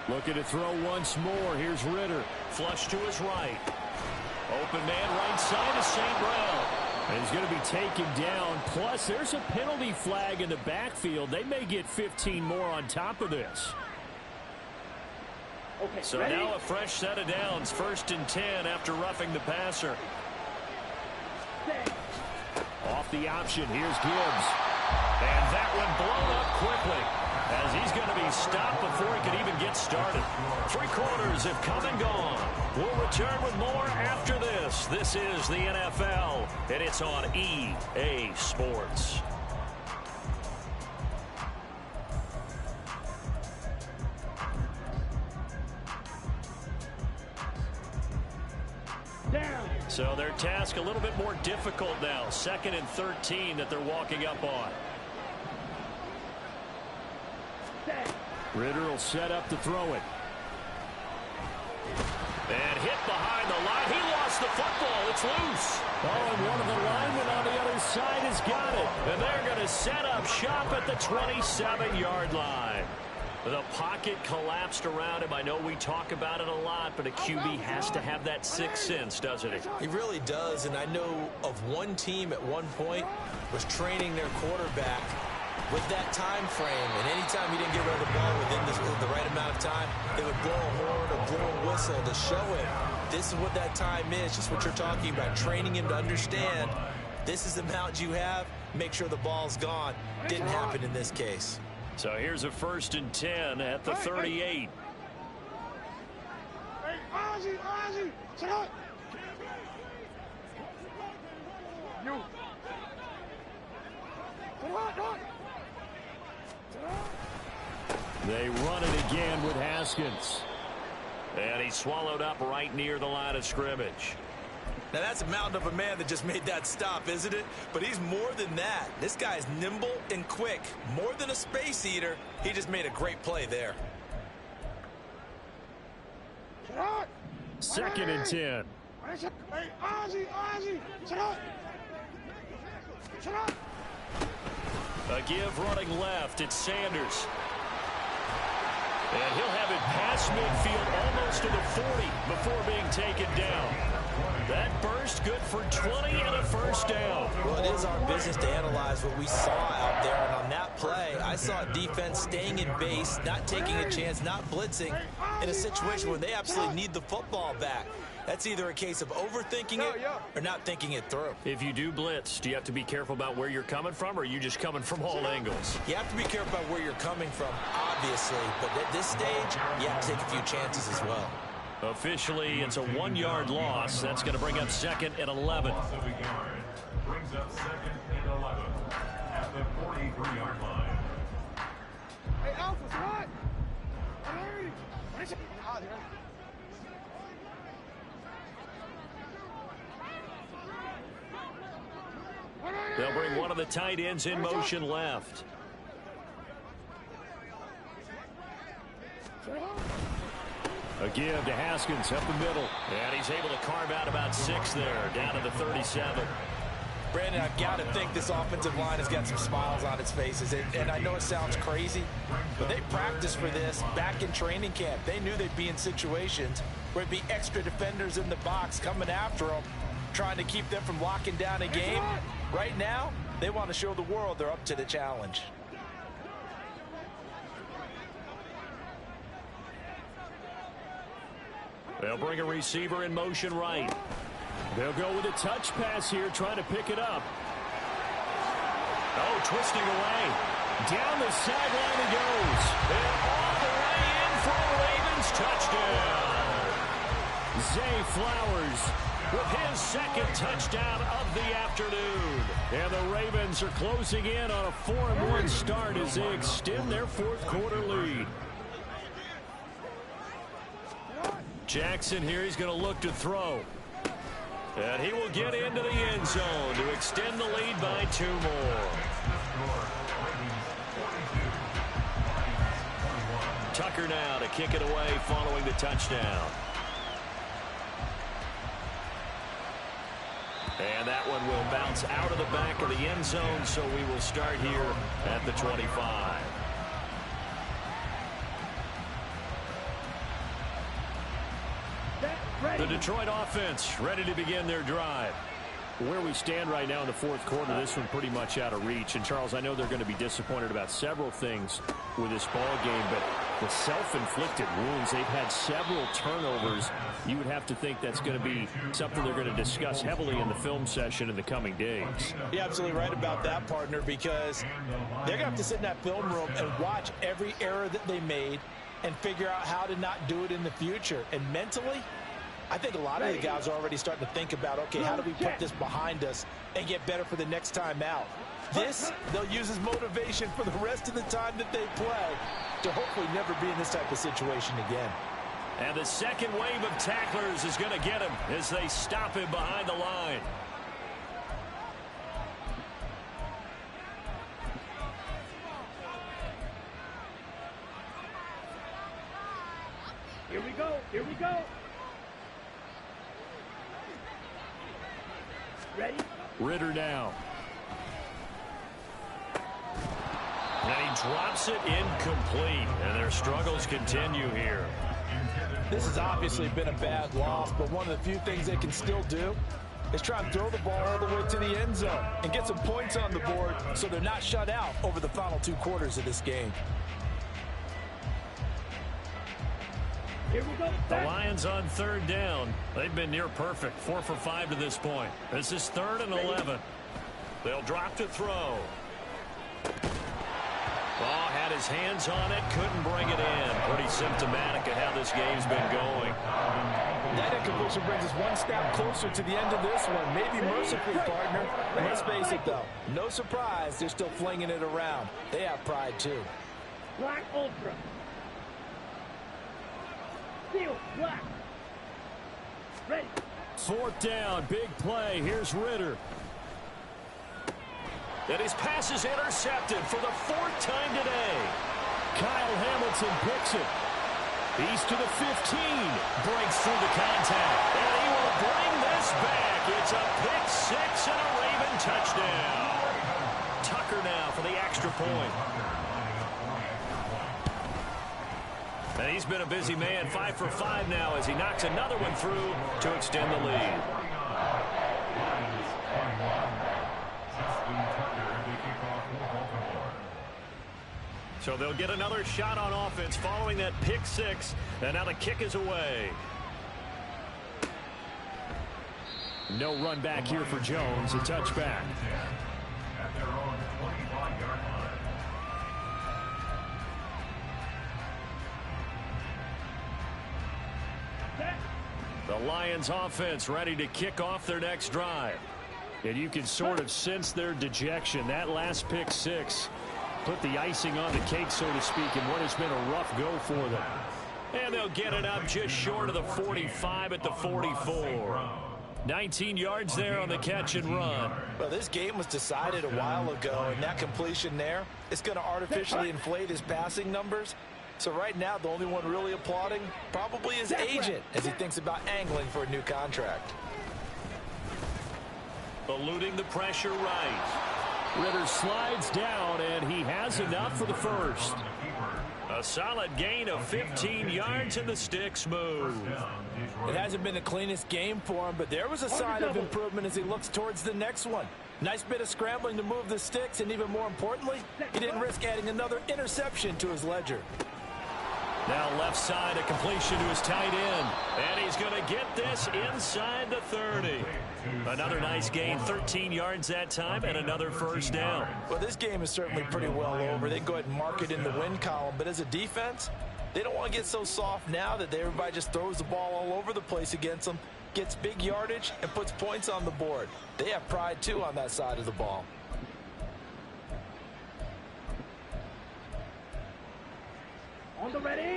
Looking to throw once more. Here's Ritter. Flush to his right. Open man right side is St. Brown. And he's going to be taken down. Plus, there's a penalty flag in the backfield. They may get 15 more on top of this. Okay, So ready? now a fresh set of downs. 1st and 10 after roughing the passer. Set. Off the option. Here's Gibbs. And that one blown up quickly as he's going to be stopped before he can even get started. 3 quarters have come and gone. We'll return with more after this. This is the NFL, and it's on EA Sports. Down. So their task a little bit more difficult now. 2nd and 13 that they're walking up on. Set. Ritter will set up to throw it. And hit behind the line. He lost the football. It's loose. Oh, and one of the linemen on the other side has got it. And they're going to set up shop at the 27-yard line. The pocket collapsed around him. I know we talk about it a lot, but a QB has to have that sixth sense, doesn't he? He really does, and I know of one team at one point was training their quarterback with that time frame, and anytime he didn't get rid of the ball within the right amount of time, they would blow a horn or blow a whistle to show him this is what that time is, just what you're talking about, training him to understand this is the amount you have, make sure the ball's gone. Didn't happen in this case. So here's a 1st and 10 at the 38. Hey, Ozzie, sit up. You. They run it again with Haskins. And he's swallowed up right near the line of scrimmage. Now, that's a mountain of a man that just made that stop, isn't it? But he's more than that. This guy's nimble and quick. More than a space eater. He just made a great play there. 2nd and 10. Hey, Ozzie, sit up. Sit up. A give running left. It's Sanders. And he'll have it past midfield almost to the 40 before being taken down. That burst good for 20 and a first down. Well, it is our business to analyze what we saw out there. And on that play, I saw defense staying in base, not taking a chance, not blitzing in a situation where they absolutely need the football back. That's either a case of overthinking it or not thinking it through. If you do blitz, do you have to be careful about where you're coming from, or are you just coming from all angles? You have to be careful about where you're coming from, obviously. But at this stage, you have to take a few chances as well. Officially, it's a 1-yard loss. That's going to bring up 2nd and 11. Loss of a yard. Brings up 2nd and 11 at the 43-yard line. Hey, Alpha, what? I hear you. What is it? Out here. They'll bring one of the tight ends in motion left. A give to Haskins up the middle. And he's able to carve out about 6 there, down to the 37. Brandon, I've got to think this offensive line has got some smiles on its faces. And I know it sounds crazy, but they practiced for this back in training camp. They knew they'd be in situations where there'd be extra defenders in the box coming after them, trying to keep them from locking down a game. Right now, they want to show the world they're up to the challenge. They'll bring a receiver in motion right. They'll go with a touch pass here, trying to pick it up. Oh, twisting away. Down the sideline he goes. And all the way in for a Ravens touchdown. Zay Flowers with his 2nd touchdown of the afternoon. And the Ravens are closing in on a 4-1 start as they extend their 4th quarter lead. Jackson here, he's going to look to throw. And he will get into the end zone to extend the lead by 2 more. Tucker now to kick it away following the touchdown. And that one will bounce out of the back of the end zone, so we will start here at the 25. The Detroit offense ready to begin their drive. Where we stand right now in the 4th quarter, this one pretty much out of reach. And, Charles, I know they're going to be disappointed about several things with this ball game, but the self-inflicted wounds, they've had several turnovers. You would have to think that's going to be something they're going to discuss heavily in the film session in the coming days. You're absolutely right about that, partner, because they're going to have to sit in that film room and watch every error that they made and figure out how to not do it in the future. And mentally, I think a lot of the guys are already starting to think about, okay, how do we put this behind us and get better for the next time out? This, they'll use as motivation for the rest of the time that they play to hopefully never be in this type of situation again. And the second wave of tacklers is going to get him as they stop him behind the line. Here we go. Here we go. Ready? Ritter now. And he drops it incomplete. And their struggles continue here. This has obviously been a bad loss, but one of the few things they can still do is try and throw the ball all the way to the end zone and get some points on the board so they're not shut out over the final 2 quarters of this game. Here we go. The Lions on 3rd down. They've been near perfect. 4 for 5 to this point. This is 3rd and 11. They'll drop to throw. Oh, had his hands on it, couldn't bring it in. Pretty symptomatic of how this game's been going. That incompletion brings us one step closer to the end of this one. Maybe mercifully, partner. And let's face it, though. No surprise, they're still flinging it around. They have pride, too. Black Ultra. Steel, black. Ready. 4th down, big play. Here's Ritter. And his pass is intercepted for the 4th time today. Kyle Hamilton picks it. He's to the 15. Breaks through the contact. And he will bring this back. It's a pick 6 and a Raven touchdown. Tucker now for the extra point. And he's been a busy man, 5 for 5 now as he knocks another one through to extend the lead. So they'll get another shot on offense following that pick six. And now the kick is away. No run back here for Jones. A touchback. At their own 25-yard line. The Lions offense ready to kick off their next drive. And you can sort of sense their dejection. That last pick six put the icing on the cake, so to speak, in what has been a rough go for them. And they'll get it up just short of the 45 at the 44. 19 yards there on the catch and run. Well, this game was decided a while ago, and that completion there, it's going to artificially inflate his passing numbers. So right now, the only one really applauding probably his agent as he thinks about angling for a new contract. Eluding the pressure right. Ridder slides down, and he has enough for the first. A solid gain of 15 yards, and the sticks move. It hasn't been the cleanest game for him, but there was a sign of improvement as he looks towards the next one. Nice bit of scrambling to move the sticks, and even more importantly, he didn't risk adding another interception to his ledger. Now left side, a completion to his tight end. And he's going to get this inside the 30. Another nice gain, 13 yards that time, and another first down. Well, this game is certainly pretty well over. They can go ahead and mark it in the win column. But as a defense, they don't want to get so soft now that everybody just throws the ball all over the place against them, gets big yardage, and puts points on the board. They have pride, too, on that side of the ball.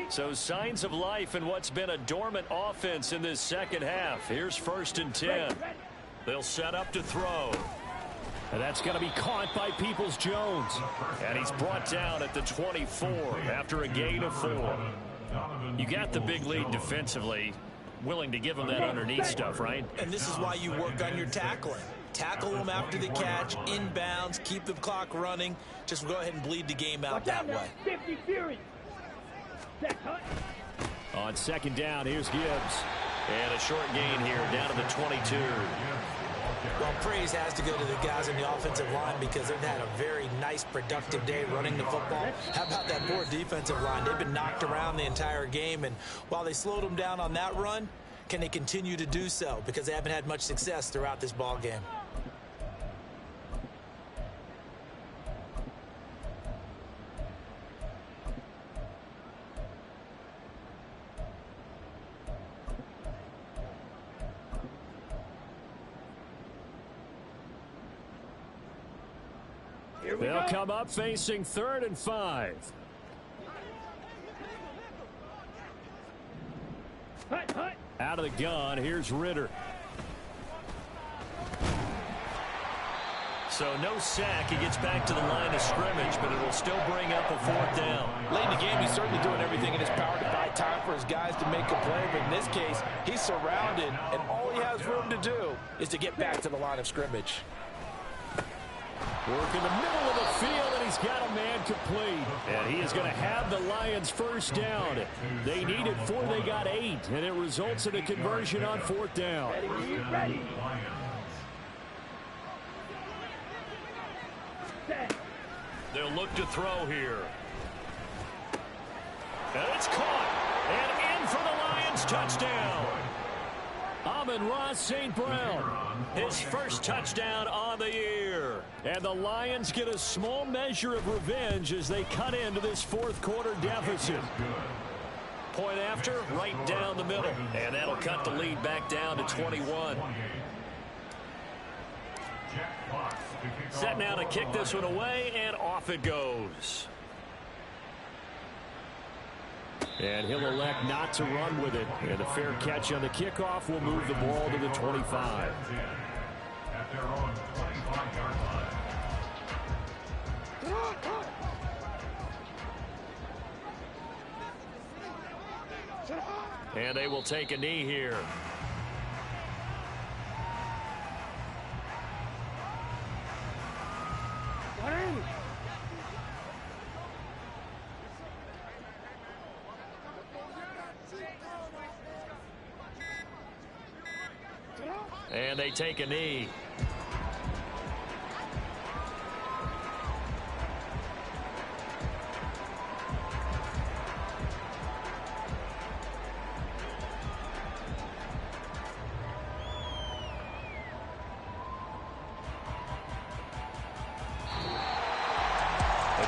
So signs of life in what's been a dormant offense in this second half. Here's 1st and 10. They'll set up to throw. And that's going to be caught by Peoples-Jones. And he's brought down at the 24 after a gain of 4. You got the big lead defensively. Willing to give him that underneath stuff, right? And this is why you work on your tackling. Tackle them after the catch, inbounds, keep the clock running. Just go ahead and bleed the game out that way. 50 series. On 2nd down, here's Gibbs. And a short gain here down to the 22. Well, praise has to go to the guys in the offensive line because they've had a very nice, productive day running the football. How about that poor defensive line? They've been knocked around the entire game, and while they slowed them down on that run, can they continue to do so? Because they haven't had much success throughout this ball game. They'll come up facing 3rd and 5. Out of the gun, here's Ridder. So no sack. He gets back to the line of scrimmage, but it will still bring up a 4th down. Late in the game, he's certainly doing everything in his power to buy time for his guys to make a play. But in this case, he's surrounded, and all he has room to do is to get back to the line of scrimmage. Work in the middle of the field, and he's got a man complete. And he is going to have the Lions first down. They needed 4, they got 8, and it results in a conversion on 4th down. Ready. They'll look to throw here. And it's caught. And in for the Lions touchdown. Amon-Ra St. Brown. His first touchdown on the year. And the Lions get a small measure of revenge as they cut into this 4th quarter deficit. Point after, right down the middle. And that'll cut the lead back down to 21. Set now to kick this one away, and off it goes. And he'll elect not to run with it. And a fair catch on the kickoff will move the ball to the 25. At their own 25-yard line. And they will take a knee here. And they take a knee.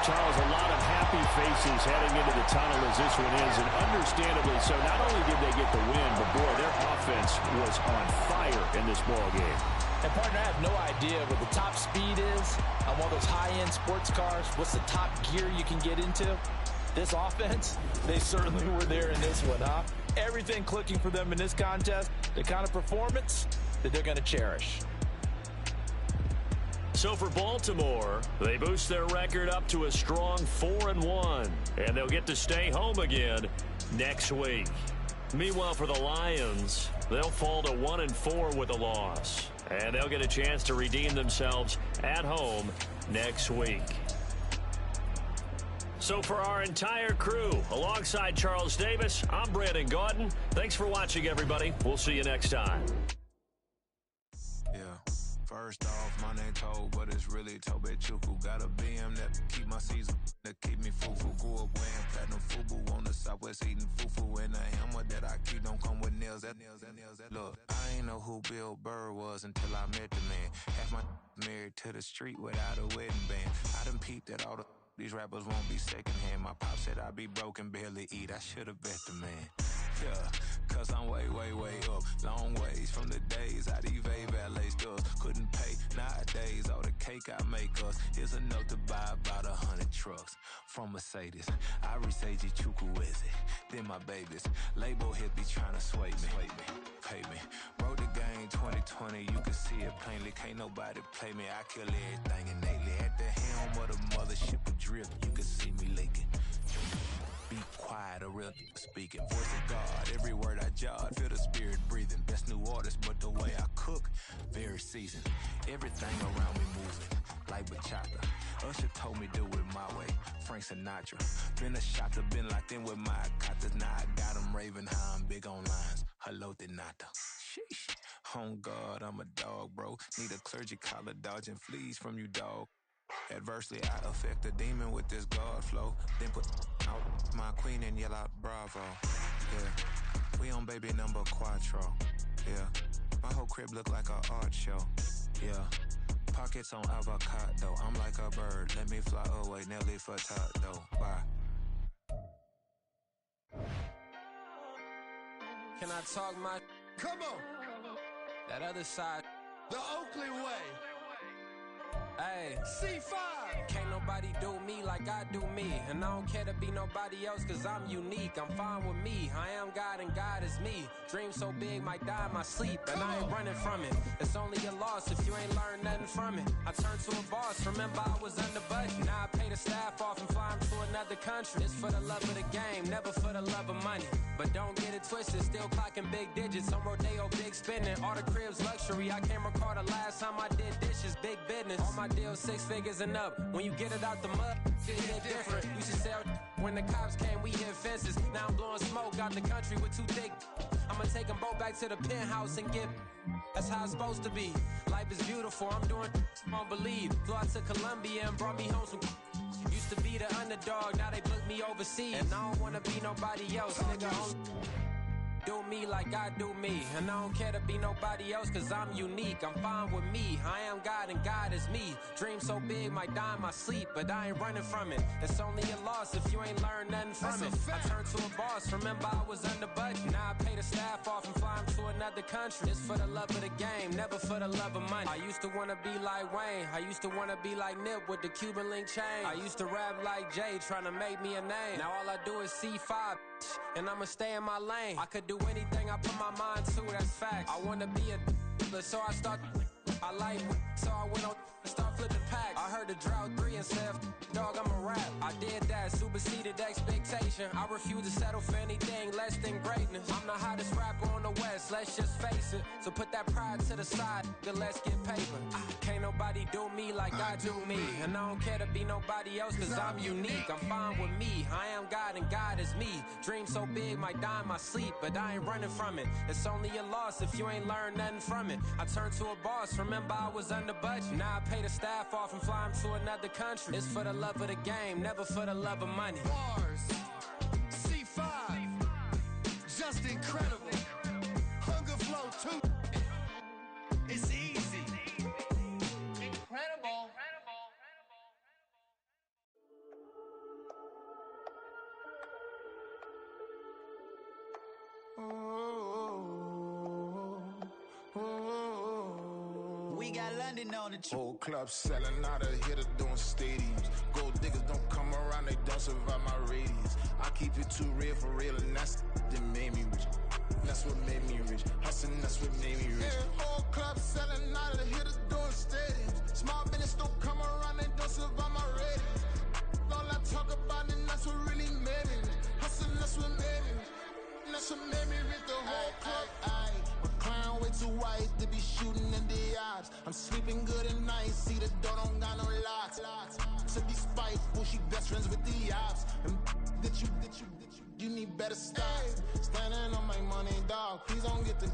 Charles, a lot of happy faces heading into the tunnel as this one ends, and understandably so. Not only did they get the win, but boy, their offense was on fire in this ball game. And partner, I have no idea what the top speed is on one of those high-end sports cars. What's the top gear you can get into? This offense, they certainly were there in this one, huh? Everything clicking for them in this contest, the kind of performance that they're going to cherish. So for Baltimore, they boost their record up to a strong 4-1, and they'll get to stay home again next week. Meanwhile, for the Lions, they'll fall to 1-4 with a loss, and they'll get a chance to redeem themselves at home next week. So for our entire crew, alongside Charles Davis, I'm Brandon Gaudin. Thanks for watching, everybody. We'll see you next time. First off, my name Toad, but it's really Tobe Chuku. Got a BM that keep my season, that keep me fufu. Grew up wearing platinum fubu on the southwest eating fufu. And the hammer that I keep don't come with nails. Look, I ain't know who Bill Burr was until I met the man. Half my married to the street without a wedding band. I done peeped that all these rappers won't be secondhand. My pop said I'd be broke and barely eat. I should've bet the man. Yeah, cause I'm way up. Long ways from the days I evade valet stores. Couldn't pay nowadays. All the cake I make us is enough to buy about 100 trucks. From Mercedes, I Seiji Chukwueze. Then my babies, label hit be trying to sway me. Pay me. Wrote the game 2020, you can see it plainly. Can't nobody play me. I kill everything innately. At the helm of the mothership adrift, you can see me leaking. Be quiet, a real speaking. Voice of God, every word I jot. Feel the spirit breathing. Best new artist, but the way I cook, very seasoned. Everything around me moving, like bachata. Usher told me do it my way. Frank Sinatra. Been a shot to been locked in with my katas. Now I got them raving how I'm big on lines. Hello, Denata. Sheesh. On God, I'm a dog, bro. Need a clergy collar dodging fleas from you, dog. Adversely, I affect a demon with this God flow. Then put out my queen and yell out bravo. Yeah, we on baby number quattro. Yeah, my whole crib look like a art show. Yeah, pockets on avocado. I'm like a bird. Let me fly away, Nelly Furtado. Bye. Can I talk my? Come on. That other side. The Oakley way. Hey, C5. can't nobody do me like I do me. And I don't care to be nobody else cause I'm unique. I'm fine with me, I am God and God is me. Dream so big, might die in my sleep. And I ain't running from it. It's only a loss if you ain't learned nothing from it. I turned to a boss, remember I was under budget. Now I pay the staff off and fly them to another country. It's for the love of the game, never for the love of money. But don't get it twisted, still clocking big digits. On Rodeo, big spending, all the cribs luxury. I can't recall the last time I did dishes, big business. All my deals 6 figures and up. When you get it out the mud, it hit different. Used to sell when the cops came, we hit fences. Now I'm blowing smoke out the country with 2 thick. I'ma take them both back to the penthouse and get. That's how it's supposed to be. Life is beautiful, I'm doing won't believe. Flew out to Colombia and brought me home some. Used to be the underdog, now they book me overseas. And I don't wanna be nobody else, nigga. Do me like I do me. And I don't care to be nobody else cause I'm unique. I'm fine with me, I am God and God is me. Dream so big, might die in my sleep. But I ain't running from it. It's only a loss if you ain't learned nothing from it. I turned to a boss, remember I was under budget. Now I pay the staff off and fly them to another country. It's for the love of the game, never for the love of money. I used to wanna be like Wayne, I used to wanna be like Nip with the Cuban link chain. I used to rap like Jay, trying to make me a name. Now all I do is C5, and I'ma stay in my lane. I could do anything I put my mind to, that's facts. I wanna be a so I start. I like so I went on and start flipping packs. I heard the drought 3 and said, dog, I'm a rap. I did that, superseded expectation. I refuse to settle for anything less than greatness. I'm the hottest rapper on the West, let's just face it. So put that pride to the side, then let's get paper. Can't nobody do me like I do me. And I don't care to be nobody else cause I'm unique. I'm fine with me, I am God and God is me. Dream so big, might die in my sleep, but I ain't running from it. It's only a loss if you ain't learned nothing from it. I turned to a boss, remember I was under budget. Now I pay the staff off and fly them to another country. It's for the love of the game, never for the love of money. Bars, C5, just incredible. Hunger flow too. It's easy. Incredible. We got London on the trip. Whole club selling out of hitter doing stadiums. Gold diggers don't come around, they don't survive my radius. I keep it too real for real, and that's that made me rich. That's what made me rich. Hustling, that's what made me rich. Yeah, whole club selling out of hitters doing stadiums. Small business don't come around, they don't survive my radius. All I talk about, and that's what really made me rich. Hustling, that's what made me rich. And that's what made me rich. The whole club. My crown way too white to be shooting in the odds. I'm sleeping good at night, see the door don't got no locks. To be spiteful, she best friends with the ops. And you need better stocks. Standing on my money, dog. Please don't get the